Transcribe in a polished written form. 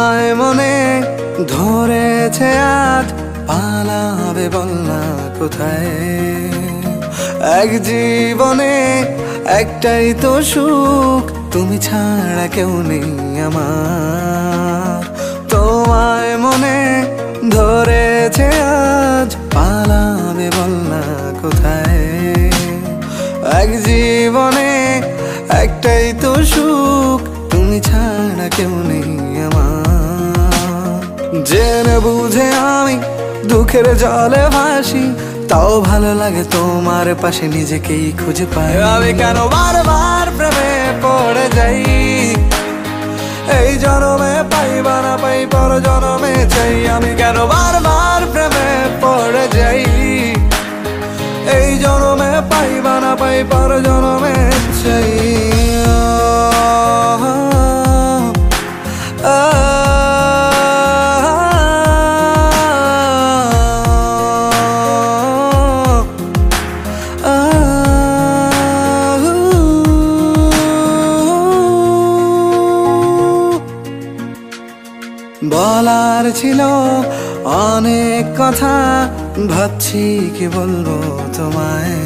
তোমায় মনে ধরেছে আজ, পালাবে বল না কোথায়। এক জীবনে একটাই তো সুখ, তুমি ছাড়া কেউ নেই আমার। তোমায় মনে ধরেছে আজ, পালাবে বল না কোথায়। এক জীবনে একটাই তো সুখ, তুমি ছাড়া কেউ নেই আমার। জেনে বুঝে আমি দুঃখের জলে ভাসি, তাও ভালো লাগে তোমার পাশে নিজেকেই খুঁজে পাই। আমি কেন বারবার প্রেমে পড়ে যাই, এই জনমে পাইবা না পাই পর জনমে চাই। আমি কেন বারবার প্রেমে পড়ে যাই, এই জনমে পাইবা না পাই পর জনমে চাই। বলার ছিল অনেক কথা, ভাবছি কি বলবো তোমায়।